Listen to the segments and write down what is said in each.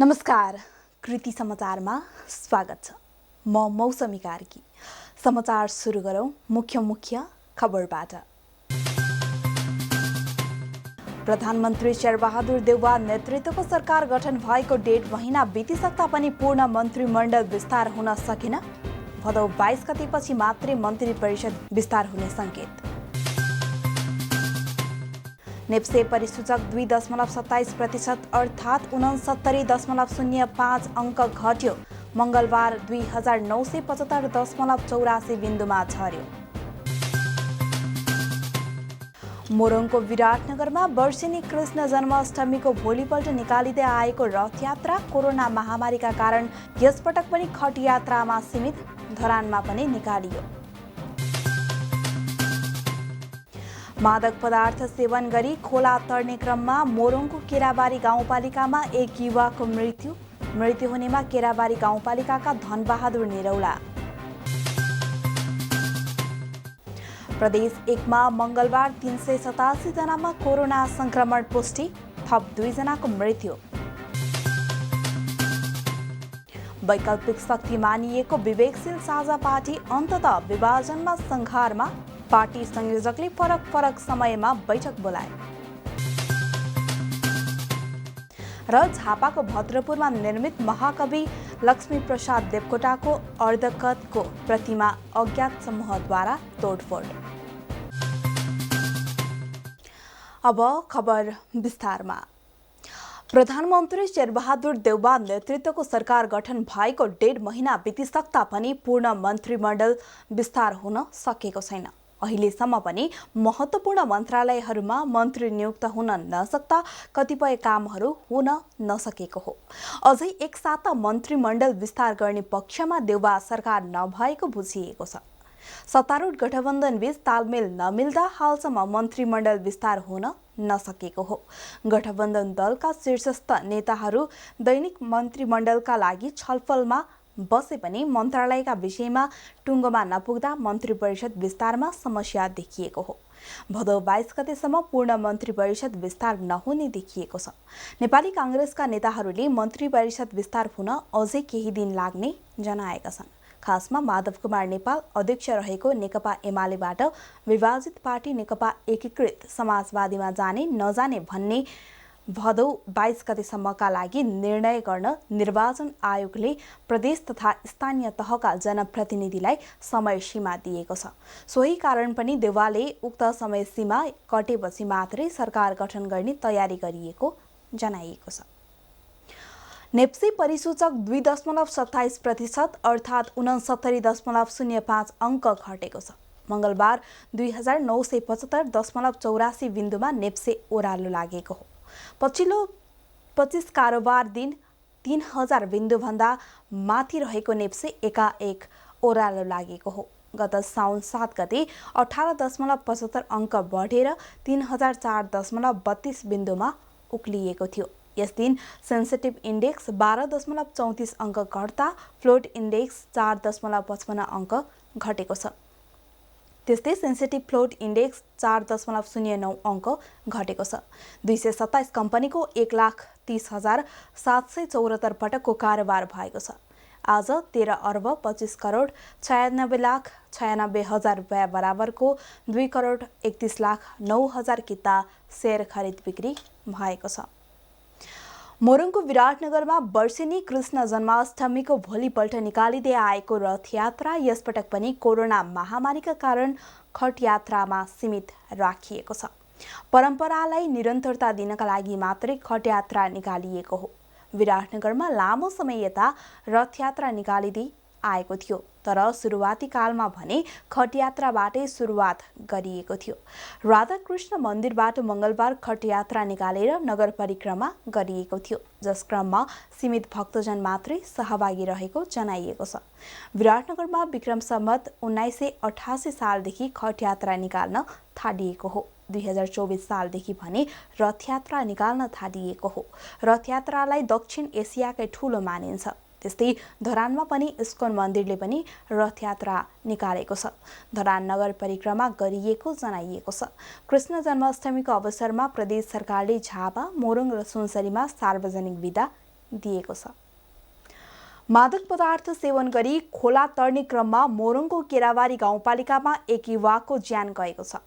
नमस्कार, कृति समाचारमा स्वागत छ। म मौसमी कार्की। समाचार सुरु गरौं मुख्य खबरबाट। प्रधानमन्त्री शेरबहादुर देउवा नेतृत्वको सरकार गठन भएको 1.5 महिना बितिसक्दा पनि पूर्ण मन्त्रीमण्डल विस्तार हुन सकेन। भदौ 22 गतेपछि मात्रै मन्त्री परिषद विस्तार हुने संकेत। नेप्से परिसूचक 2.27% अर्थात् 69.05 अङ्क घट्यो। मंगलबार 2975.84 बिन्दुमा झर्यो। मोरङको विराटनगरमा वर्षेनी कृष्ण जन्माष्टमीको भोलिपल्ट निकालिँदै आएको रथयात्रा कोरोना महामारीका कारण यसपटक पनि खट यात्रामा सीमित, धरानमा पनि निकालियो। मादक पदार्थ सेवन गरी खोला तर्ने क्रममा मोरङको केराबारी गाउँपालिकामा एक युवाको मृत्यु हुनेमा केराबारी गाउँपालिकाका धनबहादुर निरौला। प्रदेश 1 मा मंगलबार 387 जनामा कोरोना संक्रमण पुष्टि, थप 2 जनाको मृत्यु। वैकल्पिक शक्ति मानिएको विवेकशील साझा पार्टी अन्ततः विभाजनमा संघारमा, पार्टी संयोजकले फरक समयमा बैठक बोलाए। र झापाको भद्रपुरमा निर्मित महाकवि लक्ष्मीप्रसाद देवकोटाको अर्धकदको प्रतिमा अज्ञात समूहद्वारा तोडफोड। अब खबर विस्तारमा। प्रधानमन्त्री शेरबहादुर देउवा नेतृत्वको सरकार गठन भएको 1.5 महिना बितिसक्दा पनि पूर्ण मन्त्रीमण्डल विस्तार हुन सकेको छैन। अहिलेसम्म पनि महत्त्वपूर्ण मन्त्रालयहरूमा मन्त्री नियुक्त हुन नसक्दा कतिपय कामहरू हुन नसकेको हो। अझै एकसाथ मन्त्रीमण्डल विस्तार गर्ने पक्षमा देउवा सरकार नभएको बुझिएको छ। सत्तारूढ गठबन्धनबीच तालमेल नमिल्दा हालसम्म मन्त्रीमण्डल विस्तार हुन नसकेको हो। गठबन्धन दलका शीर्षस्थ नेताहरू दैनिक मन्त्रीमण्डलका लागि छलफलमा बसे पनि मन्त्रालयका विषयमा टुङ्गोमा नपुग्दा मन्त्री परिषद विस्तारमा समस्या देखिएको हो। भदौ 22 गतेसम्म पूर्ण मन्त्री परिषद विस्तार नहुने देखिएको छ। नेपाली कांग्रेसका नेताहरूले मन्त्री परिषद विस्तार हुन अझै केही दिन लाग्ने जनाएका छन्। खासमा माधव कुमार नेपाल अध्यक्ष रहेको नेकपा एमालेबाट विभाजित पार्टी नेकपा एकीकृत समाजवादीमा जाने नजाने भन्ने भदौ 22 गतेसम्मका लागि निर्णय गर्न निर्वाचन आयोगले प्रदेश तथा स्थानीय तहका जनप्रतिनिधिलाई समय सीमा दिएको छ। सोही कारण पनि देउवाले उक्त समय सीमा कटेपछि मात्रै सरकार गठन गर्ने तयारी गरिएको जनाइएको छ। नेप्से परिसूचक 2.27% अर्थात् 69.05 अङ्क घटेको छ। मंगलबार 2975.84 बिन्दुमा नेप्से ओह्रालो लागेको हो। पछिल्लो 25 कारोबार दिन 3000 बिन्दुभन्दा माथि रहेको नेप्से एकाएक ओह्रालो लागेको हो। गत साउन 7 गते 18.75 अङ्क बढेर 3004.32 बिन्दुमा उक्लिएको थियो। यस दिन सेन्सिटिभ इन्डेक्स 12.34 अङ्क घट्दा फ्लोट इन्डेक्स 4.55 अङ्क घटेको छ। त्यस्तै सेन्सिटिभ फ्लोट इन्डेक्स 4.09 अङ्क घटेको छ। 227 कम्पनीको 1,30,774 पटकको कारोबार भएको छ। आज 13 अर्ब 25 करोड 96 लाख 96 हजार रुपियाँ बराबरको 2 करोड 31 लाख 9 हजार किता सेयर खरिद बिक्री भएको छ। मोरङको विराटनगरमा वर्षेनी कृष्ण जन्माष्टमीको भोलिपल्ट निकालिँदै आएको रथयात्रा यसपटक पनि कोरोना महामारीका कारण खट यात्रामा सीमित राखिएको छ। परम्परालाई निरन्तरता दिनका लागि मात्रै खट यात्रा निकालिएको हो। विराटनगरमा लामो समय यता रथयात्रा निकालिँदै आएको थियो, तर सुरुवाती कालमा भने खटयात्राबाटै सुरुवात गरिएको थियो। राधाकृष्ण मन्दिरबाट मंगलबार खटयात्रा निकालेर नगर परिक्रमा गरिएको थियो, जस क्रममा सीमित भक्तजन मात्रै सहभागी रहेको जनाइएको छ। विराटनगरमा विक्रम सम्वत 1988 सालदेखि खटयात्रा निकाल्न थालिएको हो। 2024 सालदेखि भने रथयात्रा निकाल्न थालिएको हो। रथयात्रालाई दक्षिण एसियाकै ठूलो मानिन्छ। त्यस्तै धरानमा पनि इस्कन मन्दिरले पनि रथयात्रा निकालेको छ। धरान नगर परिक्रमा गरिएको जनाइएको छ। कृष्ण जन्माष्टमीको अवसरमा प्रदेश सरकारले झापा, मोरङ र सुनसरीमा सार्वजनिक बिदा दिएको छ। मादक पदार्थ सेवन गरी खोला तर्ने क्रममा मोरङको केराबारी गाउँपालिकामा एक युवाको ज्यान गएको छ।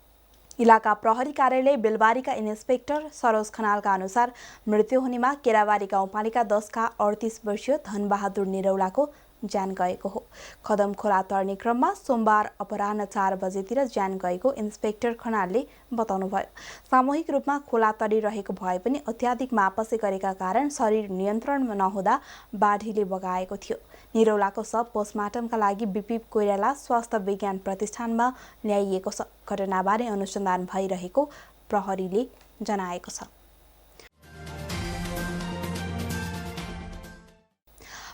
इलाका प्रहरी कार्यालय बेलबारीका इन्सपेक्टर सरोज खनालका अनुसार मृत्यु हुनेमा केराबारी गाउँपालिका 10 का 38 वर्षीय धनबहादुर निरौलाको ज्यान गएको हो। खदम खोला तर्ने क्रममा सोमबार अपराह्न 4 बजेतिर ज्यान गएको इन्सपेक्टर खनालले बताउनुभयो। सामूहिक रूपमा खोला तरिरहेको भए पनि अत्याधिक मापसे गरेका कारण शरीर नियन्त्रणमा नहुँदा बाढीले बगाएको थियो। निरौलाको शव पोस्टमार्टमका लागि बीपी कोइराला स्वास्थ्य विज्ञान प्रतिष्ठानमा ल्याइएको छ। घटनाबारे अनुसन्धान भइरहेको प्रहरीले जनाएको छ।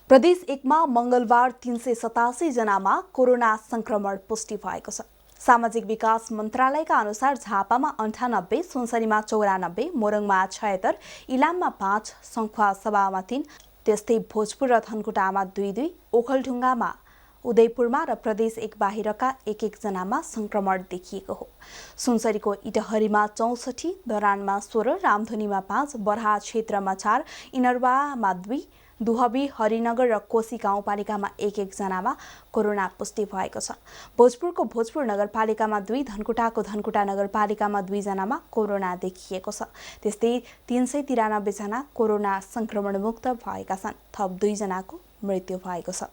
प्रदेश 1 मा मंगलबार 387 जनामा कोरोना संक्रमण पुष्टि भएको छ। सामाजिक विकास मन्त्रालयका अनुसार झापामा 98, सुनसरीमा 94, मोरङमा 76, इलाममा 5, सङ्खुवासभामा 3, त्यस्तै भोजपुर र धनकुटामा 2-2, ओखलढुङ्गामा, उदयपुरमा र प्रदेश 1 बाहिरका 1-1 जनामा संक्रमण देखिएको हो। सुनसरीको इटहरीमा 64, धरानमा 16, रामधुनीमा 5, बरहा क्षेत्रमा 4, इनरवामा 2, दुहबी, हरिनगर र कोशी गाउँपालिकामा 1-1 जनामा कोरोना पुष्टि भएको छ। भोजपुरको भोजपुर नगरपालिकामा 2, धनकुटाको धनकुटा नगरपालिकामा 2 जनामा कोरोना देखिएको छ। त्यस्तै 393 जना कोरोना संक्रमणमुक्त भएका छन्। थप 2 जनाको मृत्यु भएको छ।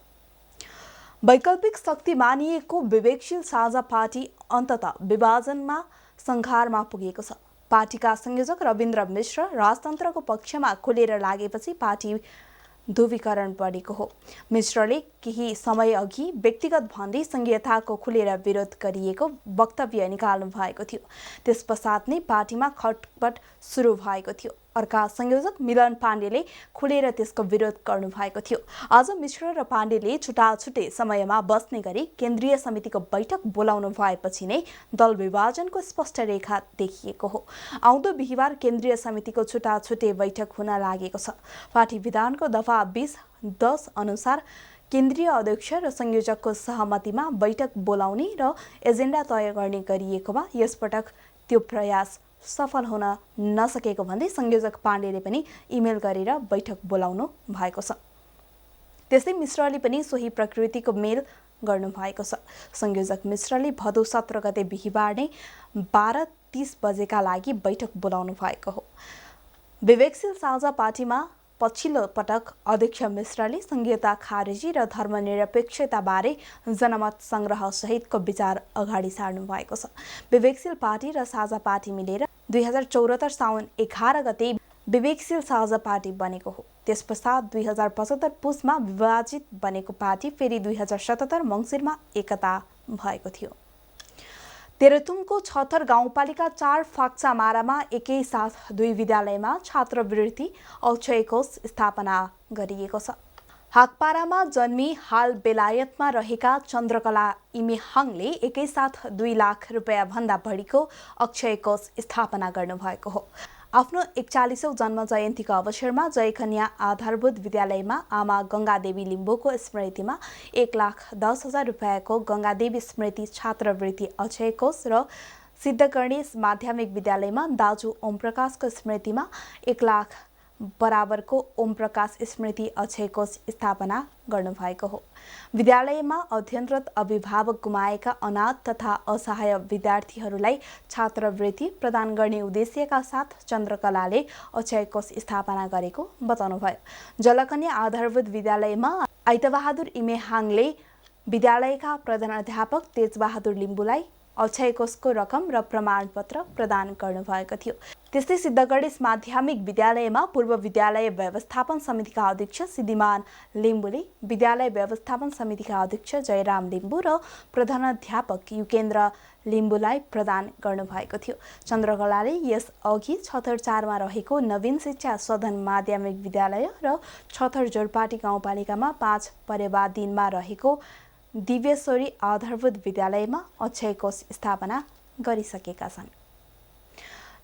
वैकल्पिक शक्ति मानिएको विवेकशील साझा पार्टी अन्ततः विभाजनमा संघारमा पुगेको छ। पार्टीका संयोजक रविन्द्र मिश्र राजतन्त्रको पक्षमा खुलेर लागेपछि पार्टी ध्रुवीकरण बढेको हो। मिश्रले केही समय अघि व्यक्तिगत भन्दै संघीयताको खुलेर विरोध गरिएको वक्तव्य निकाल्नु भएको थियो। त्यसपश्चात नै पार्टीमा खटपट सुरु भएको थियो। अर्का संयोजक मिलन पाण्डेले खुलेर त्यसको विरोध गर्नु भएको थियो। आज मिश्र र पाण्डेले छुटाछुटै समयमा बस्ने गरी केन्द्रीय समितिको बैठक बोलाउनु भएपछि नै दल विभाजनको स्पष्ट रेखा देखिएको हो। आउँदो बिहिबार केन्द्रीय समितिको छुटाछुटै बैठक हुन लागेको छ। पार्टी विधानको दफा 20(10) अनुसार केन्द्रीय अध्यक्ष र संयोजकको सहमतिमा बैठक बोलाउने र एजेन्डा तय गर्ने गरिएकोमा यसपटक त्यो प्रयास सफल हुन नसकेको भन्दै संयोजक पाण्डेले पनि इमेल गरेर बैठक बोलाउनु भएको छ। त्यस्तै मिश्रले पनि सोही प्रकृतिको मेल गर्नु भएको छ। संयोजक मिश्रले भदौ 17 गते बिहिबार नै 12:30 बजेका लागि बैठक बोलाउनु भएको हो। विवेकशील साझा पार्टीमा पछिल्लो पटक अध्यक्ष मिश्रले संघीयता खारेजी र धर्मनिरपेक्षताबारे जनमत संग्रह सहितको विचार अगाडि सार्नु भएको छ। विवेकशील पार्टी र साझा पार्टी मिलेर 2074 साउन 11 गते विवेकशील साझा पार्टी बनेको हो। त्यसपश्चात 2075 पुसमा विभाजित बनेको पार्टी फेरि 2077 मङ्सिरमा एकता भएको थियो। तेह्रथुमको छतर गाउँपालिका 4 फाक्चामारामा एकै साथ 2 विद्यालयमा छात्रवृत्ति अक्षय कोष स्थापना गरिएको छ। हाकपारामा जन्मी हाल बेलायतमा रहेका चन्द्रकला इमेहाङले एकैसाथ 2 लाख रुपियाँ भन्दा बढीको अक्षय कोष स्थापना गर्नुभएको हो। आफ्नो 41औं जन्म जयन्तीको अवसरमा जयकन्या आधारभूत विद्यालयमा आमा गङ्गादेवी लिम्बूको स्मृतिमा 1,10,000 रुपियाँको गङ्गादेवी स्मृति छात्रवृत्ति अक्षय कोष र सिद्धगणेश माध्यमिक विद्यालयमा दाजु ओमप्रकाशको स्मृतिमा 1 लाख बराबरको ओमप्रकाश स्मृति अक्षय कोष स्थापना गर्नुभएको हो। विद्यालयमा अध्ययनरत अभिभावक गुमाएका अनाथ तथा असहाय विद्यार्थीहरूलाई छात्रवृत्ति प्रदान गर्ने उद्देश्यका साथ चन्द्रकलाले अक्षय कोष स्थापना गरेको बताउनुभयो। जलकन्या आधारभूत विद्यालयमा आइतबहादुर इमेहाङले विद्यालयका प्रधानाध्यापक तेजबहादुर लिम्बूलाई अक्षय कोषको रकम र प्रमाणपत्र प्रदान गर्नुभएको थियो। त्यस्तै सिद्धगणेश माध्यमिक विद्यालयमा पूर्व विद्यालय व्यवस्थापन समितिका अध्यक्ष सिद्धिमान लिम्बूले विद्यालय व्यवस्थापन समितिका अध्यक्ष जयराम लिम्बू र प्रधानाध्यापक युकेन्द्र लिम्बूलाई प्रदान गर्नुभएको थियो। चन्द्रकलाले यस अघि छतर 4 मा रहेको नवीन शिक्षा सदन माध्यमिक विद्यालय र छतर जोरपाटी गाउँपालिकामा 5 परेवा दिनमा रहेको दिव्यश्वरी आधारभूत विद्यालयमा अक्षय कोष स्थापना गरिसकेका छन्।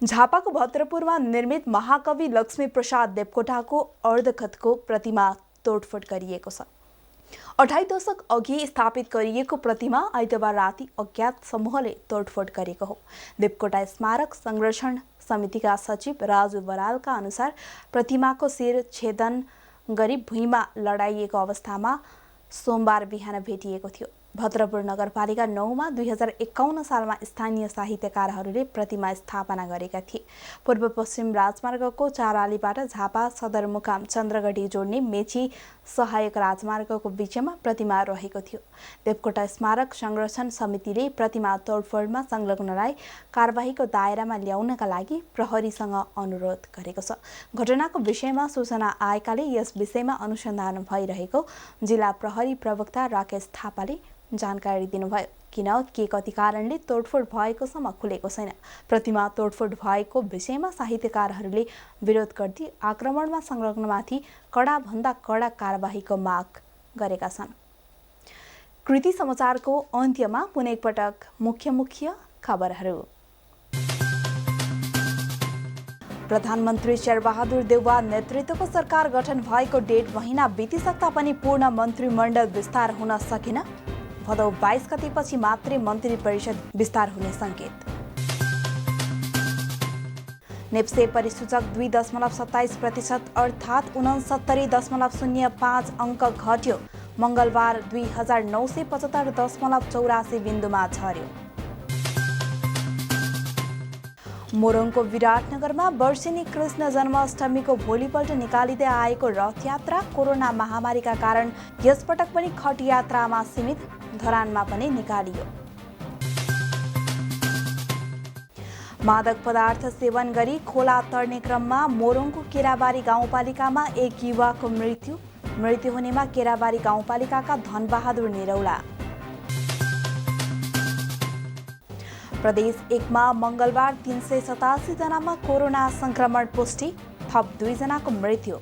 झापाको भद्रपुरमा निर्मित महाकवि लक्ष्मी प्रसाद देवकोटाको अर्धखतको प्रतिमा तोडफोड गरिएको छ। 28 दशक अघि स्थापित गरिएको प्रतिमा आइतबार राति अज्ञात समूहले तोडफोड गरेको हो। देवकोटा स्मारक संरक्षण समितिका सचिव राजु बरालका अनुसार प्रतिमाको शिर छेदन गरी भुइँमा लडाइएको अवस्थामा सोमबार बिहान भेटिएको थियो। भद्रपुर नगरपालिका 9 मा 2051 सालमा स्थानीय साहित्यकारहरूले प्रतिमा स्थापना गरेका थिए। पूर्व पश्चिम राजमार्गको चारालीबाट झापा सदरमुकाम चन्द्रगढी जोड्ने मेची सहायक राजमार्गको बीचमा प्रतिमा रहेको थियो। देवकोटा स्मारक संरक्षण समितिले प्रतिमा तोडफोडमा संलग्नलाई कारबाहीको दायरामा ल्याउनका लागि प्रहरीसँग अनुरोध गरेको छ। घटनाको विषयमा सूचना आएकाले यस विषयमा अनुसन्धान भइरहेको जिल्ला प्रहरी प्रवक्ता राकेश थापाले जानकारी दिनुभयो। किन के कति कारणले तोडफोड भएको सम्म खुलेको छैन। प्रतिमा तोडफोड भएको विषयमा साहित्यकारहरूले विरोध गर्दै आक्रमणमा संलग्नमाथि कडाभन्दा कडा कारबाहीको माग गरेका छन्। कृति समाचारको अन्त्यमा पुनः एकपटक मुख्य खबरहरू। प्रधानमन्त्री शेरबहादुर देउवा नेतृत्वको सरकार गठन भएको 1.5 महिना बितिसक्दा पनि पूर्ण मन्त्रीमण्डल विस्तार हुन सकेन। भदौ 22 गतेपछि मात्रै मन्त्री परिषद विस्तार हुने संकेत। नेप्से परिसूचक 2.27% अर्थात् 69.05 अङ्क घट्यो। मङ्गलबार 2975.84 बिन्दुमा झर्यो। मोरङको विराटनगरमा वर्षेनी कृष्ण जन्माष्टमीको भोलिपल्ट निकालिँदै आएको रथयात्रा कोरोना महामारीका कारण यसपटक पनि खट यात्रामा सीमित, धरानमा पनि निकालियो। मादक पदार्थ सेवन गरी खोला तर्ने क्रममा मोरङको केराबारी गाउँपालिकामा एक युवाको मृत्यु हुनेमा केराबारी गाउँपालिकाका धनबहादुर निरौला। प्रदेश 1 मा मङ्गलबार 387 जनामा कोरोना संक्रमण पुष्टि, थप 2 जनाको मृत्यु।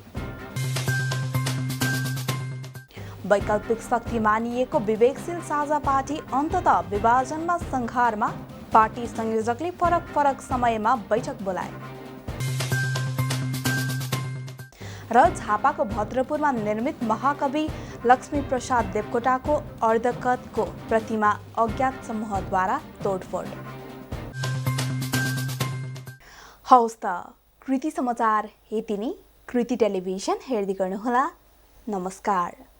वैकल्पिक शक्ति मानिएको विवेकशील साझा पार्टी अन्ततः विभाजनमा संघारमा, पार्टी संयोजकले फरक समयमा बैठक बोलाए। र झापाको भद्रपुरमा निर्मित महाकवि लक्ष्मीप्रसाद देवकोटाको अर्धकतको प्रतिमा अज्ञात समूहद्वारा तोडफोड। हौस् त कृति समाचार यति नै। कृति टेलिभिजन हेर्दै गर्नुहोला। नमस्कार।